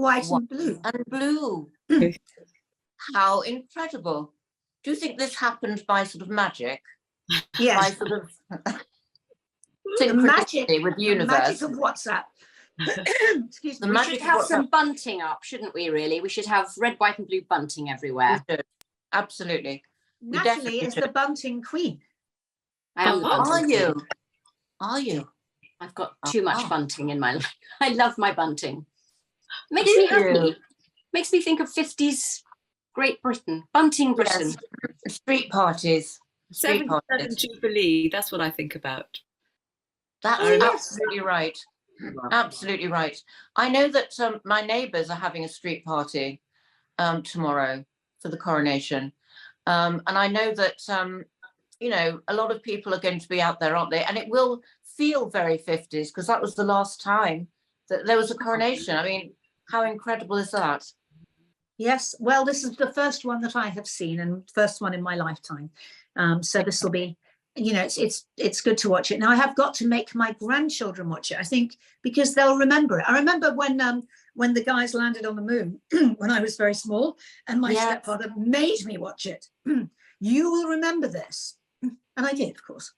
white White and blue. and blue. How incredible. Do you think this happened by sort of magic? By Yes, sort of the magic, synchronicity with the the universe? magic of WhatsApp. Excuse The me. We magic should of have what's some bunting up, shouldn't we, really? We should have red, white and blue bunting everywhere. We should. Absolutely. We Natalie definitely is should. the bunting queen. I am the Are bunting you? queen. Are you? I've got too much bunting in my life. I love my bunting. Makes Do me you? happy. Makes me think of 50s Great Britain. Bunting Britain. Yes. Street parties. Street 77 parties. Jubilee, that's what I think about. That's Oh, yes. absolutely right. Absolutely right. I know that my neighbours are having a street party tomorrow for the coronation. And I know that, you know, a lot of people are going to be out there, aren't they? And it will feel very 50s because that was the last time that there was a coronation. I mean, how incredible is that? Yes, well, this is the first one that I have seen and first one in my lifetime. So this will be, you know, it's good to watch it. Now I have got to make my grandchildren watch it, I think, because they'll remember it. I remember when the guys landed on the moon when I was very small, and my stepfather made me watch it. You will remember this, and I did, of course.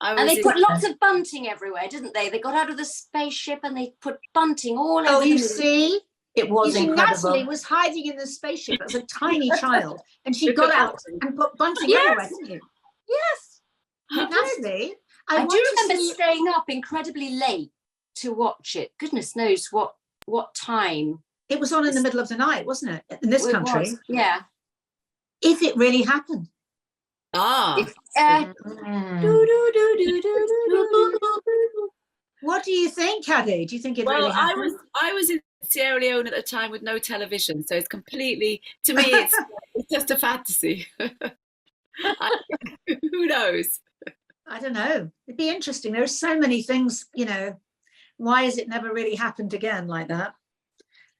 And they put lots of bunting everywhere, didn't they? They got out of the spaceship and they put bunting all over. Oh, the you moon. see. It was incredible. Natalie was hiding in the spaceship as a tiny child, and she got out and put bunting everywhere, didn't you? Yes. Natalie, I do remember staying up incredibly late to watch it. Goodness knows what time. It was on in the middle of the night, wasn't it? In this country. Yeah. If it really happened. Ah. What do you think, Caddy? Do you think it really happened? I was in Sierra Leone at the time with no television, so it's completely, to me, it's just a fantasy. Who knows? I don't know. It'd be interesting. There are so many things, you know. Why has it never really happened again like that?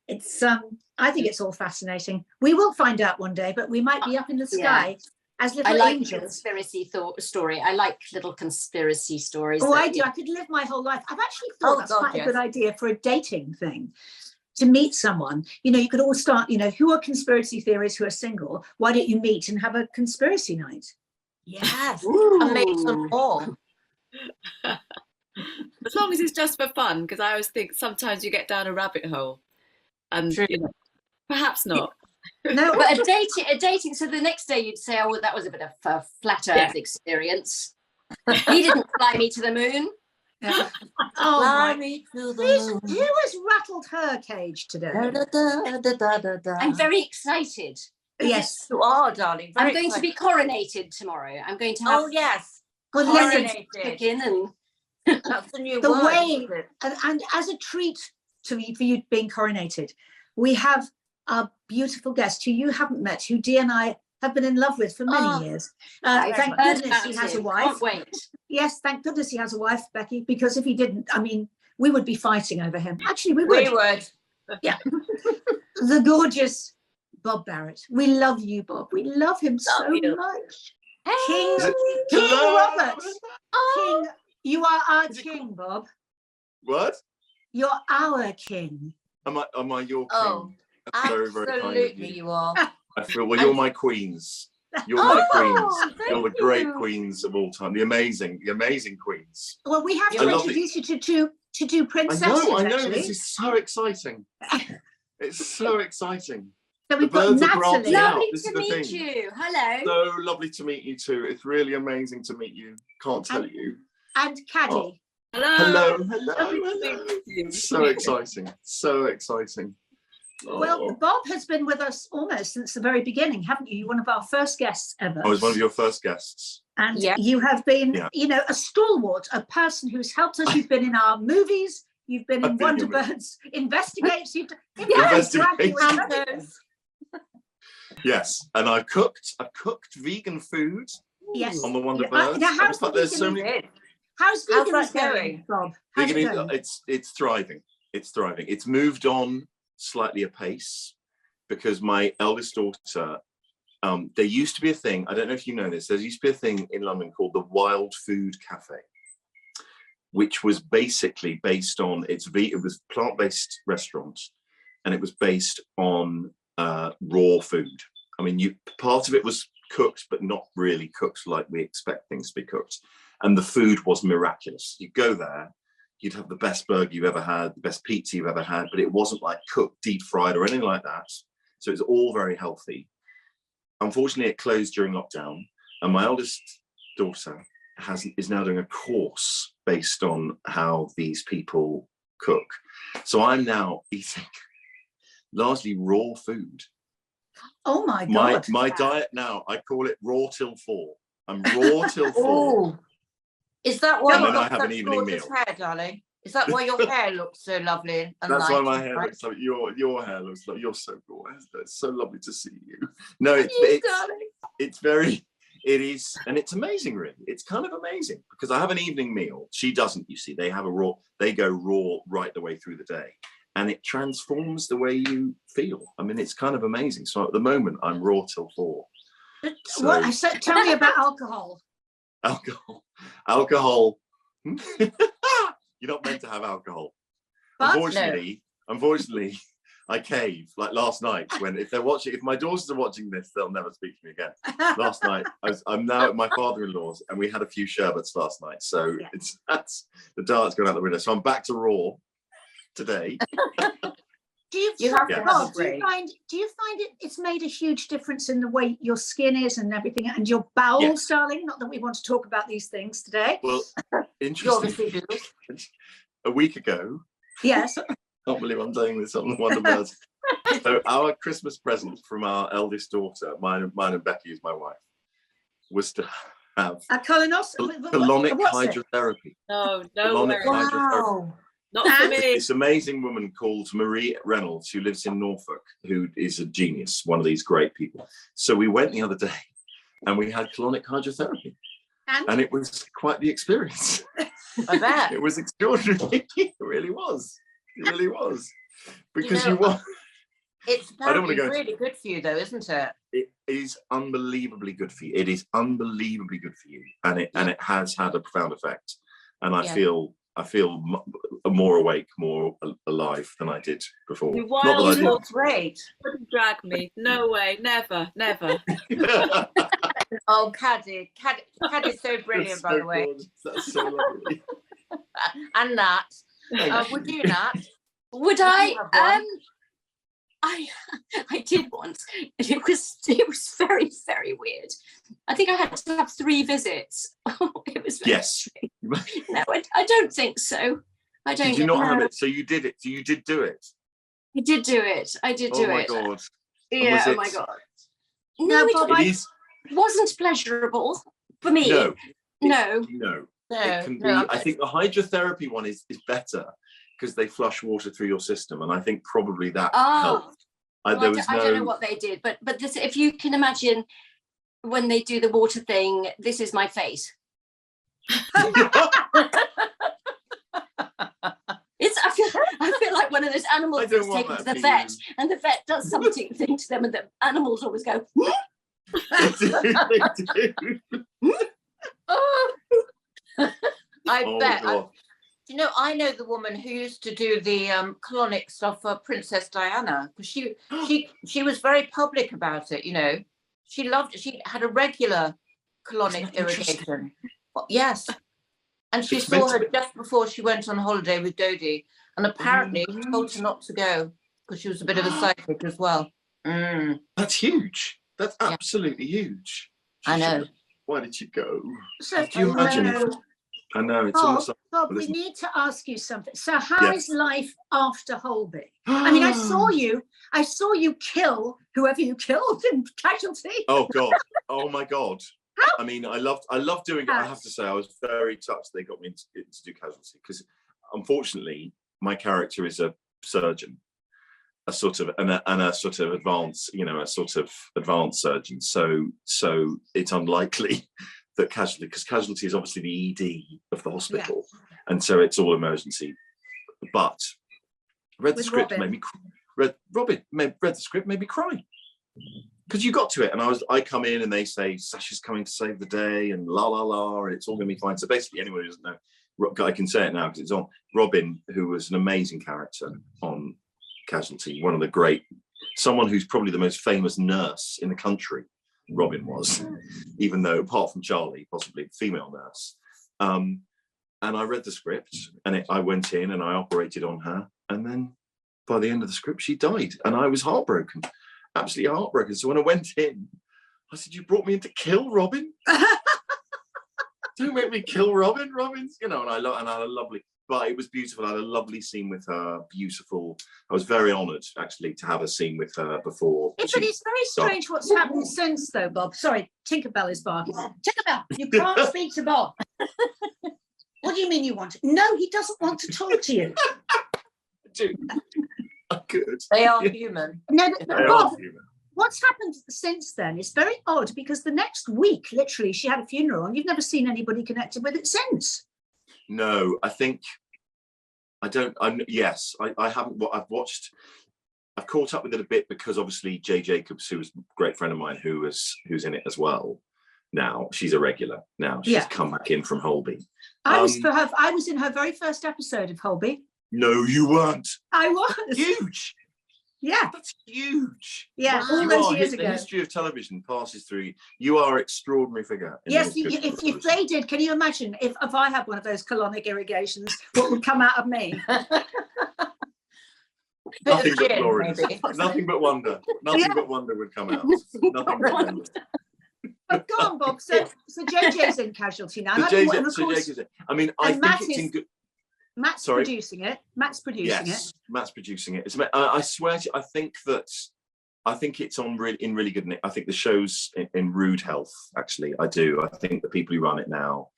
It's I think it's all fascinating. We will find out one day, but we might be up in the sky as little angels. Conspiracy story. I like little conspiracy stories. Oh, I do. I could live my whole life. I've actually thought that's quite a good idea for a dating thing. To meet someone, you know, you could all start, you know, who are conspiracy theories who are single? Why don't you meet and have a conspiracy night? Yes, and make some more. As long as it's just for fun, because I always think sometimes you get down a rabbit hole, and you know, perhaps not. No, but a dating. So the next day you'd say, "Oh, well, that was a bit of a flat Earth experience." He didn't fly me to the moon. Yeah. Fly me to the moon. Who has rattled her cage today? I'm very excited. Yes, you are, darling. I'm going to be coronated tomorrow. I'm going to have. Oh yes, coronated chicken and. That's the new the word, way, and as a treat for you being coronated, we have our beautiful guest who you haven't met, who Dee and I have been in love with for many years. Thank goodness he has a wife. Can't wait. Yes, thank goodness he has a wife, Becky, because if he didn't, I mean, we would be fighting over him. Actually, we would. We would. Yeah. The gorgeous Bob Barrett. We love you, Bob. We love him so much. King Robert. King, you are our king, Bob. What? You're our king. Am I your king? Oh, very, very kind of absolutely, you are. I feel, well, you're my queens. You're my queens. You're the great queens of all time. The amazing queens. Well, we have to introduce you to two princesses. I know. Actually. This is so exciting. It's so exciting. So we've the got birds are Natalie. branching out. Lovely This to is the meet thing. you. Hello. So lovely to meet you too. It's really amazing to meet you. Can't tell you. And Caddy. Oh. Hello. Hello. So exciting. So exciting. Oh. Well, Bob has been with us almost since the very beginning, haven't you? You're one of our first guests ever. I was one of your first guests. And you have been, you know, a stalwart, a person who's helped us. You've been in our movies. You've been in Wonderbirds, Investigates. You've Yes, and I've cooked vegan food. Yes. On the Wonderbirds. Now, how's veganism going, Bob? It's thriving. It's thriving. It's moved on slightly apace because my eldest daughter, there used to be a thing, I don't know if you know this, there used to be a thing in London called the Wild Food Cafe, which was basically based on, it was plant-based restaurant, and it was based on raw food. I mean, part of it was cooked, but not really cooked like we expect things to be cooked. And the food was miraculous. You go there, you'd have the best burger you've ever had, the best pizza you've ever had, but it wasn't like cooked, deep fried or anything like that. So it's all very healthy. Unfortunately, it closed during lockdown, and my eldest daughter is now doing a course based on how these people cook. So I'm now eating largely raw food. Oh my God. My diet now, I call it raw till 4. I'm raw till 4. Is that why And you've then I got have an such evening gorgeous meal. hair, darling? Is that why your hair looks so lovely and That's light why my and hair bright? looks like your hair looks like, you're so gorgeous. It's so lovely to see you. No, it's very, it is, and it's amazing, really. It's kind of amazing because I have an evening meal. She doesn't, you see. They go raw right the way through the day, and it transforms the way you feel. I mean, it's kind of amazing. So at the moment, I'm raw till 4. So, Tell me about alcohol. Alcohol. You're not meant to have alcohol. But Unfortunately, I cave like last night if my daughters are watching this, they'll never speak to me again. Last night, I'm now at my father-in-law's, and we had a few sherbets last night. So that's the diet's gone out the window. So I'm back to raw today. Do you find it's made a huge difference in the way your skin is and everything, and your bowels, darling? Not that we want to talk about these things today. Well, interesting. A week ago. Yes. I can't believe I'm saying this on the Wonderbirds. So our Christmas present from our eldest daughter, mine and Becky, is my wife, was to have a colonoscopy. colonic hydrotherapy. No colonic way. hydrotherapy. Not for me. This amazing woman called Marie Reynolds, who lives in Norfolk, who is a genius, one of these great people. So we went the other day and we had colonic hydrotherapy. And it was quite the experience. I bet. It was extraordinary. It really was. It really was. Because it's apparently really good for you though, isn't it? It is unbelievably good for you. It is unbelievably good for you. And it has had a profound effect. And I feel more awake, more alive than I did before. You're great. Wouldn't drag me. No way. Never. Oh, Caddy's so brilliant, by the way. Gorgeous. That's so lovely. And Nat, would you, Nat? Would I? I did once. It was very, very weird. I think I had to have 3 visits. It was very strange. No, I don't think so. I don't. Did you not have it? So you did it. So you did do it. I did do it. Oh my God. Yeah. Oh my God. No, it wasn't pleasurable for me. No. It can be. I think the hydrotherapy one is better because they flush water through your system, and I think probably that helped. I don't know what they did, but this, if you can imagine when they do the water thing, this is my face. I feel like one of those animals that's taken to the vet, and the vet does something to them, and the animals always go. They do. I bet. I know the woman who used to do the colonic stuff for Princess Diana, because she was very public about it. She loved it. She had a regular colonic irrigation. Yes. And she saw her just before she went on holiday with Dodie, and apparently told her not to go because she was a bit of a psychic as well. That's huge. That's absolutely huge. I know. Why did you go? So, do you imagine? I know it's almost. Bob, we need to ask you something. So, how is life after Holby? I mean, I saw you kill whoever you killed in Casualty. Oh God! Oh my God! I mean, I loved doing it. I have to say, I was very touched they got me to do Casualty, because unfortunately, my character is a surgeon, a sort of advanced, a sort of advanced surgeon. So it's unlikely that because Casualty is obviously the ED of the hospital, and so it's all emergency. But read the script made me cry. Because you got to it, and I come in and they say Sasha's coming to save the day, and la la la, and it's all going to be fine. So basically, anyone who doesn't know, I can say it now because it's on. Robin, who was an amazing character on Casualty, one of the great, someone who's probably the most famous nurse in the country. Robin was, even though apart from Charlie, possibly female nurse. And I read the script, and I went in and I operated on her, and then by the end of the script, she died, and I was heartbroken, absolutely heartbroken. So when I went in, I said, "You brought me in to kill Robin? Don't make me kill Robin. Robin's, you know." And I had a lovely, but it was beautiful. I had a lovely scene with her. Beautiful. I was very honoured actually to have a scene with her before. But it's very strange what's happened since, though, Bob. Sorry, Tinkerbell is barking. Tinkerbell, you can't speak to Bob. What do you mean you want to? No, he doesn't want to talk to you. I could. They are human. No, They Bob, are human. what's happened since then is very odd, because the next week, literally, she had a funeral, and you've never seen anybody connected with it since. No, I think I don't. I haven't. I've caught up with it a bit because obviously Jay Jacobs, who was a great friend of mine, who's in it as well. Now she's a regular. Now she's come back in from Holby. I was in her very first episode of Holby. No, you weren't. I was. Huge. Yeah. That's huge. Yeah, Wow. all those years ago. The history of television passes through. You are an extraordinary figure. Yes, if they did, can you imagine if I had one of those colonic irrigations, what would come out of me? Nothing but glory. Nothing but wonder. Nothing but wonder would come out. Nothing but wonder. But go on, Bob. So JJ's in Casualty now. I mean, I think it's in good. Matt's producing it. Matt's producing it. Matt's producing it. I swear to you, I think it's on in really good nick. I think the show's in rude health, actually. I do. I think the people who run it now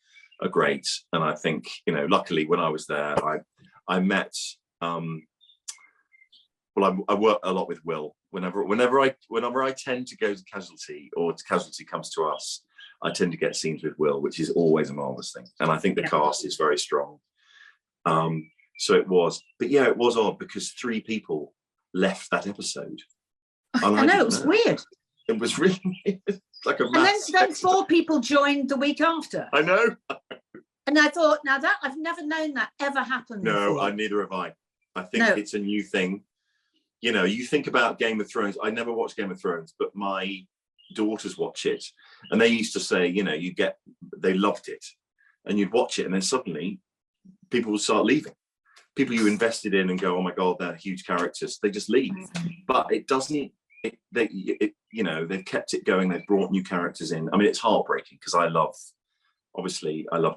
are great. And I think, luckily when I was there, I met, I work a lot with Will. Whenever I tend to go to Casualty, or Casualty comes to us, I tend to get scenes with Will, which is always a marvelous thing. And I think the cast is very strong. So it was, but it was odd because 3 people left that episode. I know, it was weird. It was really like a and then 4 people joined the week after. I know. And I thought, now that I've never known that ever happened before. Neither have I. I think it's a new thing. You think about Game of Thrones. I never watched Game of Thrones, but my daughters watch it, and they used to say, they loved it, and you'd watch it, and then suddenly people will start leaving. People you invested in and go, oh my God, they're huge characters. They just leave. But it doesn't. They've kept it going. They've brought new characters in. I mean, it's heartbreaking because I loved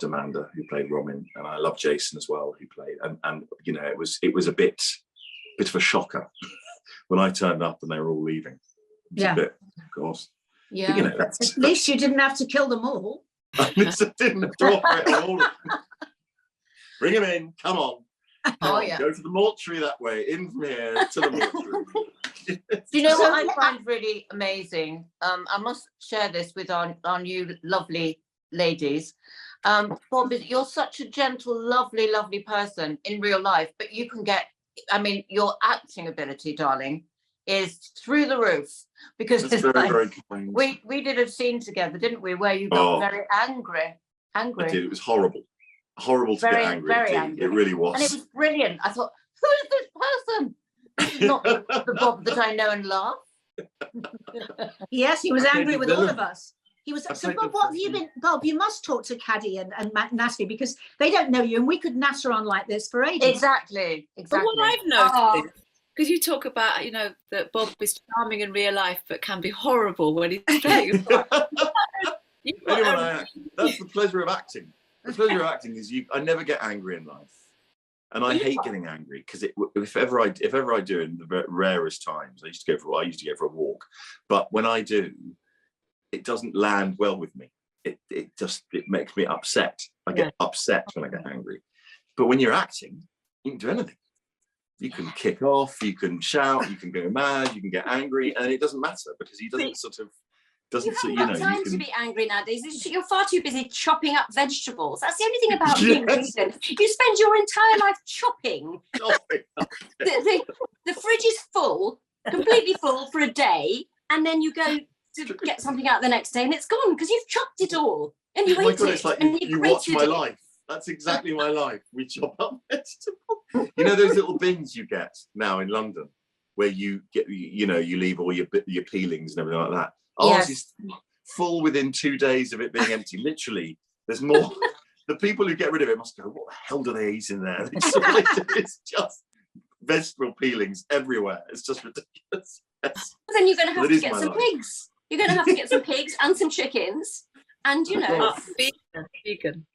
Amanda, who played Robin, and I love Jason as well, who played. And it was a bit of a shocker when I turned up and they were all leaving. A bit, of course. Yeah. But, at least you didn't have to kill them all. I didn't drop it at all. Bring him in. Come on. Go to the mortuary that way. In from here to the mortuary. Do you know what I find really amazing? I must share this with our new lovely ladies. Bob, you're such a gentle, lovely, lovely person in real life, but you can get, your acting ability, darling, is through the roof. Because it's very, very kind. We did a scene together, didn't we, where you got very angry. I did. It was horrible. Horrible to get angry. Very angry. It really was. And it was brilliant. I thought, who is this person? This is not the Bob that I know and love. Yes, he was angry with all of us. He was. So, Bob, what have you been? Bob, you must talk to Caddy and Natalie, because they don't know you, and we could natter on like this for ages. Exactly. But what I've noticed, because you talk about, that Bob is charming in real life, but can be horrible when he's playing. That's the pleasure of acting. The pleasure of acting is I never get angry in life, and I hate getting angry because if ever I do, in the rarest times, I used to go for a walk, but when I do, it doesn't land well with me. It makes me upset. I get upset when I get angry. But when you're acting, you can do anything. You can kick off, you can shout, you can go mad, you can get angry, and it doesn't matter because he doesn't You haven't got time to be angry nowadays. You're far too busy chopping up vegetables. That's the only thing about being vegan. You spend your entire life chopping. The fridge is full, completely full for a day, and then you go to get something out the next day and it's gone because you've chopped it all and you ate it. It's like and you watch my life. That's exactly my life. We chop up vegetables. Those little bins you get now in London. where you get, you know, you leave all your peelings and everything like that. Ours is full within 2 days of it being empty. Literally, there's more. The people who get rid of it must go, what the hell do they eat in there? It's just vegetable peelings everywhere. It's just ridiculous. Yes. Then you're going to have to get some pigs. You're going to have to get some pigs and some chickens, and you know, vegan.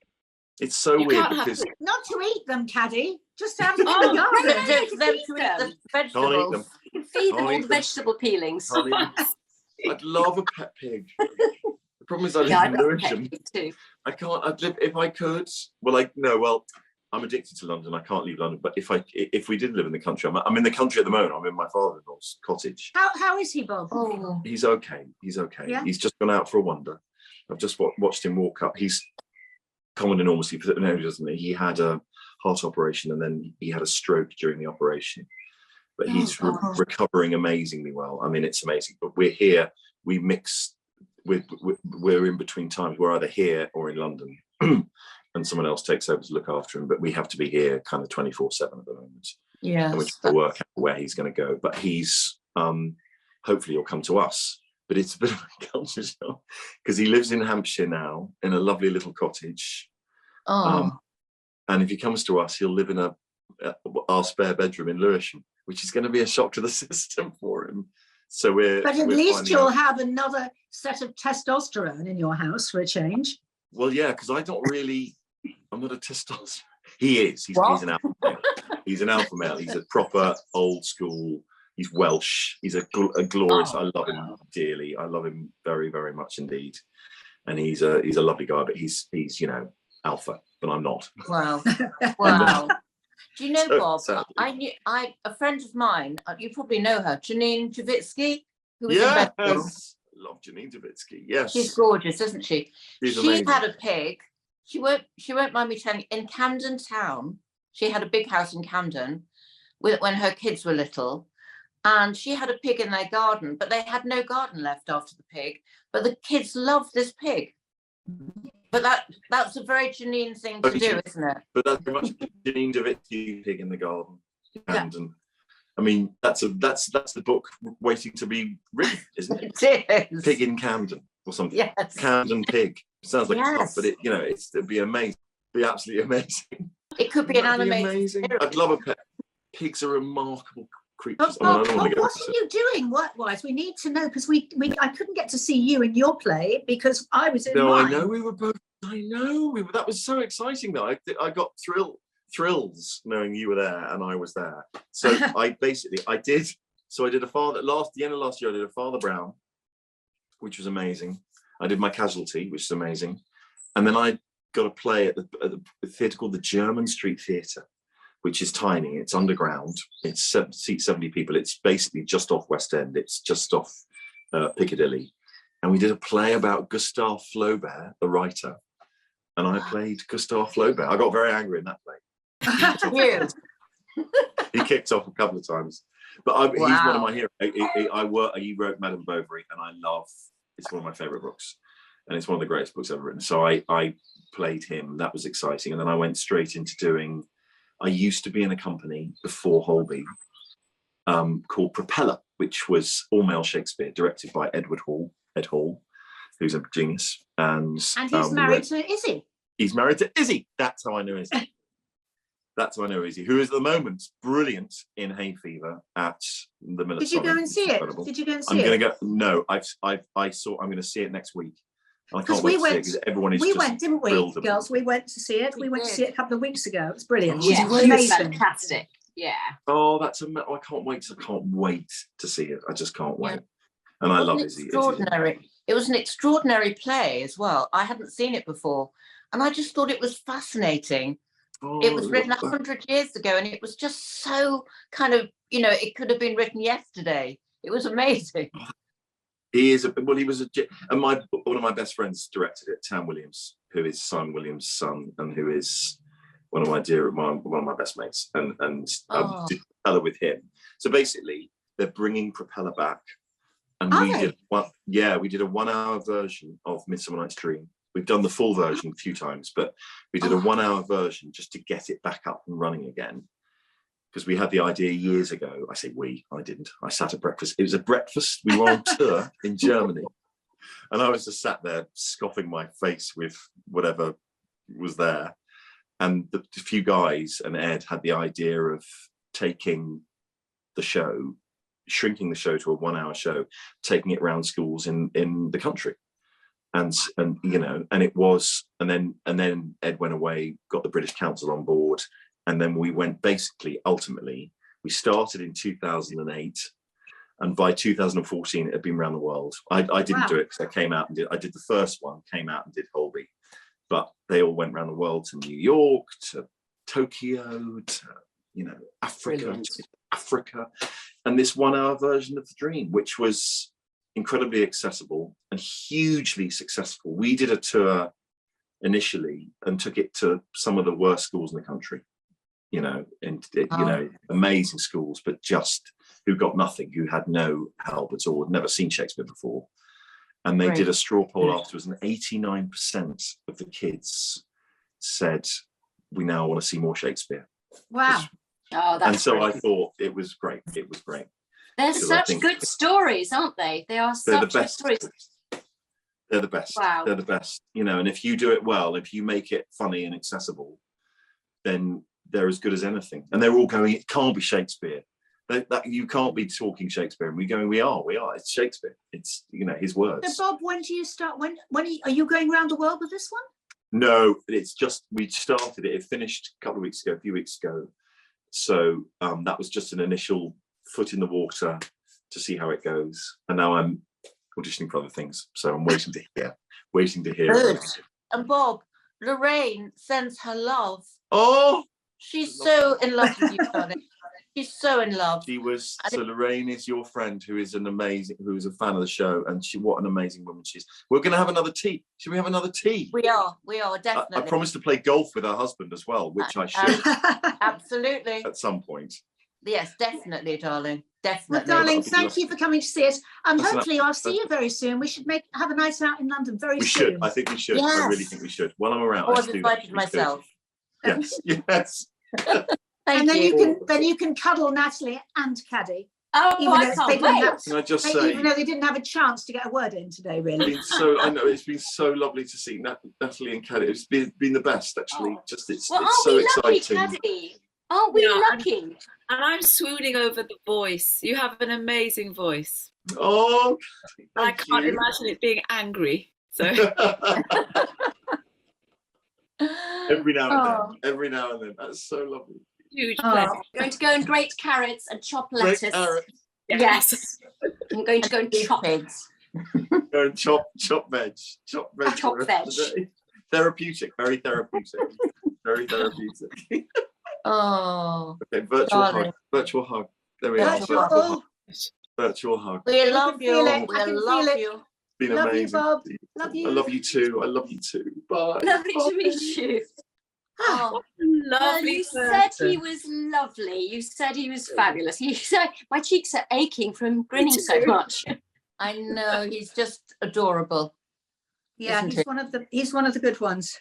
It's so weird because not to eat them, Caddy. Just to have them in the garden. No, you can feed them. Vegetables. You can feed them all the vegetable peelings. I'd love a pet pig. The problem is I live in Lewisham. Too. I can't. I'd live if I could. Well, I'm addicted to London. I can't leave London. But if we did live in the country, I'm in the country at the moment. I'm in my father-in-law's cottage. How is he, Bob? Oh. He's okay. He's okay. Yeah? He's just gone out for a wander. I've just watched him walk up. He's common enormously, doesn't he? He had a heart operation and then he had a stroke during the operation. But he's recovering amazingly well. I mean, it's amazing. But we're here. We mix. We're in between times. We're either here or in London, and someone else takes over to look after him. But we have to be here, kind of 24/7 at the moment. Yeah. And we have to work out where he's going to go. But he's hopefully he'll come to us. But it's a bit of a culture shock because he lives in Hampshire now in a lovely little cottage. And if he comes to us, he'll live in our spare bedroom in Lewisham, which is going to be a shock to the system for him. So But at least you'll have another set of testosterone in your house for a change. Well, yeah, because I'm not a testosterone. He is. He's an alpha male. He's an alpha male. He's a proper old school. He's Welsh. He's a glorious. I love him dearly. I love him very, very much indeed. And he's a lovely guy. But he's alpha, but I'm not. Wow. Wow. Do you know, Bob? Sadly. A friend of mine. You probably know her, Janine Javitsky, who was Yes, in Bedford. love Janine Javitsky. Yes, She's gorgeous, isn't she? She's She amazing. had a pig. She won't mind me telling you. In Camden Town, she had a big house in Camden, when her kids were little, and she had a pig in their garden, but they had no garden left after the pig. But the kids loved this pig. But that's a very Janine thing to do, isn't it? But that's very much Janine Javitsky, Pig in the Garden. Camden. I mean, that's the book waiting to be written, isn't it? It is. Pig in Camden or something. Yes. Camden Pig. Sounds like Yes. it's not, but it'd be amazing. Be absolutely amazing. It could be an That'd be animated amazing. series. I'd love a pet. Pigs are remarkable creatures. Bob, I don't want to go what are you doing work-wise? We need to know because I couldn't get to see you in your play because I was in mine. I know we were both. I know we were. That was so exciting though. I got thrills knowing you were there and I was there. So I did. So I did the end of last year. I did a Father Brown, which was amazing. I did my Casualty, which is amazing, and then I got a play at the theatre called the German Street Theatre, which is tiny. It's underground. It's seats 70 people. It's basically just off West End. It's just off Piccadilly. And we did a play about Gustave Flaubert, the writer. And I played Gustave Flaubert. I got very angry in that play. He kicked off a couple of times. But he's one of my heroes. He wrote Madame Bovary, and it's one of my favourite books. And it's one of the greatest books ever written. So I played him. That was exciting. And then I went straight into doing... I used to be in a company before Holby called Propeller, which was all-male Shakespeare, directed by Ed Hall, who's a genius. And he's married to Izzy. He's married to Izzy. That's how I know Izzy. Who is at the moment brilliant in Hay Fever at the Miller. Did you go and see it? Did you go and see it? I'm going to go. No, I'm going to see it next week. And I can't wait to see it because everyone is. We went, didn't we, girls? We went to see it. We went to see it a couple of weeks ago. It's brilliant. Yeah, She's amazing. Fantastic. Yeah. Oh, I can't wait. I can't wait to see it. I just can't wait. And I love Izzy. Extraordinary. It was an extraordinary play as well. I hadn't seen it before, and I just thought it was fascinating. It was written 100 years ago, and it was just so kind of, it could have been written yesterday. It was amazing. He was and one of my best friends directed it, Tam Williams, who is Simon Williams' son, and who is one of my best mates, and did Propeller with him. So basically, they're bringing Propeller back, and we did a 1 hour version of Midsummer Night's Dream. We've done the full version a few times, but we did a 1 hour version just to get it back up and running again. because we had the idea years ago. I say we, I didn't. I sat at breakfast. It was a breakfast. We were on tour in Germany. And I was just sat there scoffing my face with whatever was there. And the few guys and Ed had the idea of taking the show, shrinking the show to a 1-hour show, taking it around schools in the country. And you know, and it was, and then Ed went away, got the British Council on board. And then we went, basically, ultimately, we started in 2008. And by 2014, it had been around the world. I didn't do it because I came out and I did the first one, came out and did Holby. But they all went around the world, to New York, to Tokyo, to, you know, Africa, and this 1-hour version of the dream, which was incredibly accessible and hugely successful. We did a tour initially and took it to some of the worst schools in the country, you know, and you know, amazing schools, but just who got nothing, who had no help at all, had never seen Shakespeare before. And they did a straw poll afterwards, and 89% of the kids said, we now want to see more Shakespeare. Wow. Oh, that's and so brilliant. I thought it was great. It was great. They're Because I such think good stories, aren't they? They are they're the such good best. stories. They're the best. Wow. They're the best. You know, and if you do it well, if you make it funny and accessible, then they're as good as anything. And they're all going, it can't be Shakespeare. That you can't be talking Shakespeare. And we going, we are. It's Shakespeare. It's, you know, his words. So Bob, when do you start? Are you going around the world with this one? No, it's just, we started it. It finished a couple of weeks ago, a few weeks ago. So that was just an initial foot in the water to see how it goes. And now I'm auditioning for other things. So I'm waiting to hear. Good. And Bob, Lorraine sends her love. Oh, She's so in love with you, darling. She's so in love. she was. So Lorraine is your friend, who is a fan of the show, and what an amazing woman she is. We're going to have another tea. Should we have another tea? We are definitely. I promised to play golf with her husband as well, which I should Absolutely. at some point. Yes, definitely, darling. Well, Definitely. darling, That'd be thank you for coming to see us. And That's hopefully I'll see you very soon. We should have a night out in London very We soon. should. I think we should. I Yes. really think we should. While I'm around, Or let's I've do that. invited myself. Yes, yes. Thank And then you. you can cuddle Natalie and Caddy, Oh, even I though can't they didn't wait. have, Can I just say, even though they didn't have a chance to get a word in today, really. I know it's been so lovely to see Natalie and Caddy. It's been the best, actually. Oh. Just it's Well, aren't so we lucky, exciting. Caddy? Aren't we Yeah, lucky? And I'm swooning over the voice. You have an amazing voice. Oh, I thank can't you. imagine it being angry. So Every now and Oh. then. Every now and then. That's so lovely. huge Oh. pleasure. Going to go and grate carrots and chop Great lettuce. carrot. Yes. I'm going to go and chop pigs. Go and chop veg. Chop veg. Chop for the rest of the day. Therapeutic. Very therapeutic. Very therapeutic. Oh, Okay, virtual Darling. hug. Virtual hug. There we are. Virtual Virtual Oh, hug. Virtual hug. we love can feel you. it. I We can love feel it. you. Been Love you, amazing. Bob. Love you. I love you too. I love you too. Bye. Lovely to meet you. Oh, Well, Lovely you said he person. was lovely. You said he was fabulous. You said my cheeks are aching from grinning so too. much. I know, he's just adorable. Yeah, Isn't he's one of the good ones.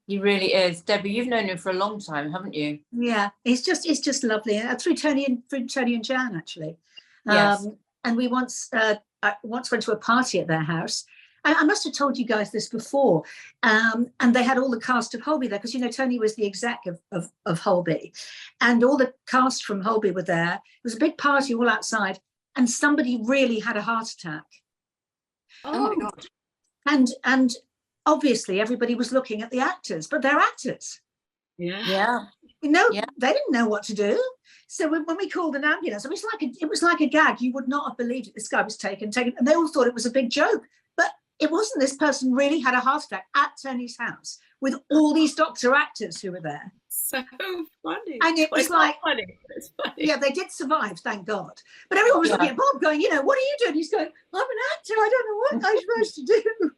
He really is. Debbie, you've known him for a long time, haven't you? Yeah, it's just lovely. Through Tony and Jan, actually. Yes. And we I once went to a party at their house. I must have told you guys this before. And they had all the cast of Holby there, because, you know, Tony was the exec of Holby. And all the cast from Holby were there. It was a big party all outside. And somebody really had a heart attack. Oh, my God. And obviously everybody was looking at the actors, but they're actors. Yeah. Yeah. You know, Yeah. they didn't know what to do. So when we called an ambulance, it was like a gag. You would not have believed it. This guy was taken, and they all thought it was a big joke. But it wasn't. This person really had a heart attack at Tony's house with all these doctor actors who were there. So funny. And it was Well, it's like, not funny. It's funny. yeah, they did survive, thank God. But everyone was looking at Bob going, you know, what are you doing? He's going, I'm an actor. I don't know what I'm supposed to do.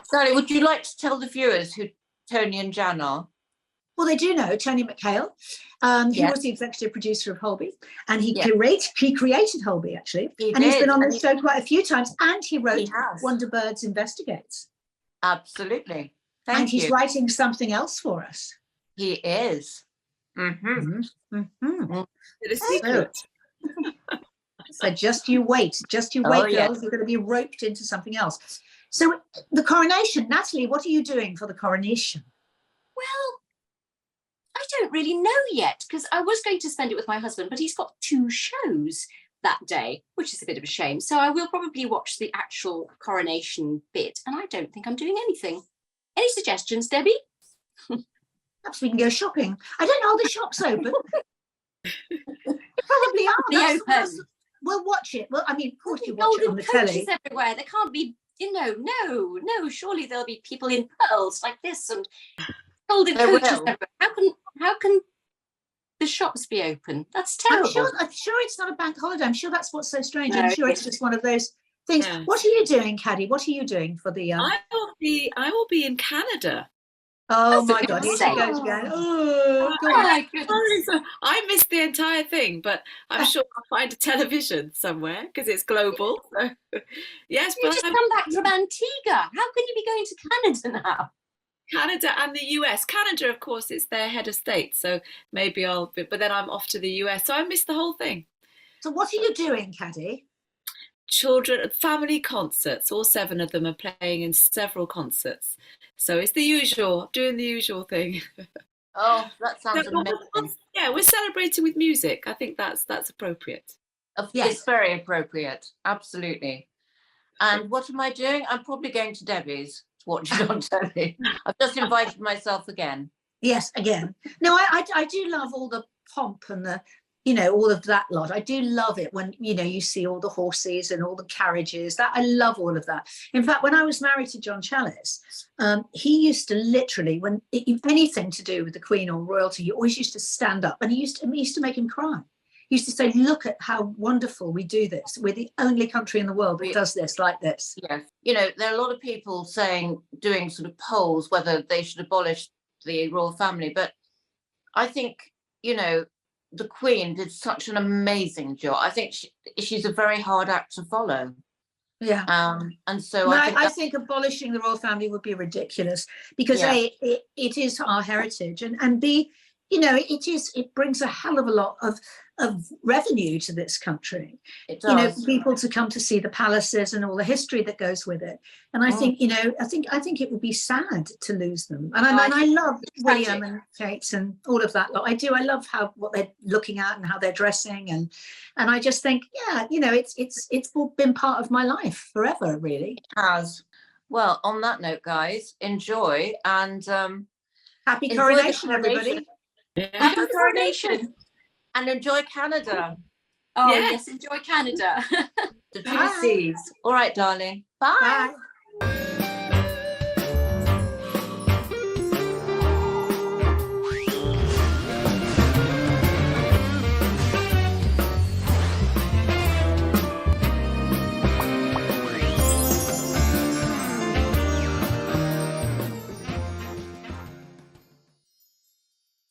Sally, would you like to tell the viewers who Tony and Jan are? Well, they do know Tony McHale. He Yes. was the executive producer of Holby, and he Yes. created Holby, actually. He and he's did, been on and the show quite a few times, and he wrote He has. Wonderbirds Investigates. Absolutely. And Thank he's you. writing something else for us. He is. Mm-hmm. Mhm. The secret. So just you wait, Oh, yeah. girls. You're going to be roped into something else. So the coronation, Natalie, what are you doing for the coronation? Well, I don't really know yet, because I was going to spend it with my husband, but he's got 2 shows that day, which is a bit of a shame. So I will probably watch the actual coronation bit, and I don't think I'm doing anything. Any suggestions, Debbie? Perhaps we can go shopping. I don't know, are the shops open? Probably are. Be open. We'll watch it. Well, I mean, of course you watch it Golden on the coaches telly. everywhere. There can't be, no. Surely there'll be people in pearls like this and golden There coaches will. everywhere. How can the shops be open? That's terrible. I'm sure it's not a bank holiday. I'm sure that's what's so strange. No, I'm sure it's just one of those things. Yes. What are you doing, Caddy? What are you doing for the? I will be in Canada. Oh That's my a God! good Here she goes again. Oh, go on. my goodness. Sorry, so I missed the entire thing, but I'm sure I'll find a television somewhere because it's global. So, yes, You but just come back from Antigua. How can you be going to Canada now? Canada and the US. Canada, of course, it's their head of state, so maybe but then I'm off to the US, so I missed the whole thing. So what are you doing, Caddy? Children, family concerts, all 7 of them are playing in several concerts. So it's the usual, doing the usual thing. Oh, that sounds So, amazing. yeah, we're celebrating with music. I think that's appropriate. Yes. It's very appropriate. Absolutely. And what am I doing? I'm probably going to Debbie's to watch it on telly. I've just invited myself again. Yes, again. No, I do love all the pomp and the, all of that lot. I do love it when, you see all the horses and all the carriages. That I love all of that. In fact, when I was married to John Challis, he used to literally, when anything to do with the Queen or royalty, he always used to stand up, and he used to make him cry. He used to say, "Look at how wonderful we do this. We're the only country in the world that does this like this." Yes. There are a lot of people doing sort of polls whether they should abolish the royal family, but I think, the Queen did such an amazing job. I think she's a very hard act to follow. Yeah. And so No, I think think abolishing the royal family would be ridiculous, because Yeah. it is our heritage, and B, it brings a hell of a lot of revenue to this country. it does. People to come to see the palaces and all the history that goes with it. And I think, I think it would be sad to lose them. And I love William and Kate and all of that lot. I do. I love what they're looking at and how they're dressing, and I just think, it's been part of my life forever, really. It has. Well, on that note, guys, enjoy and Happy Enjoy the coronation, coronation. everybody. Happy coronation. and enjoy Canada. Oh, Yes. yes, enjoy Canada. The two Bye. C's. All right, darling. Bye. Bye.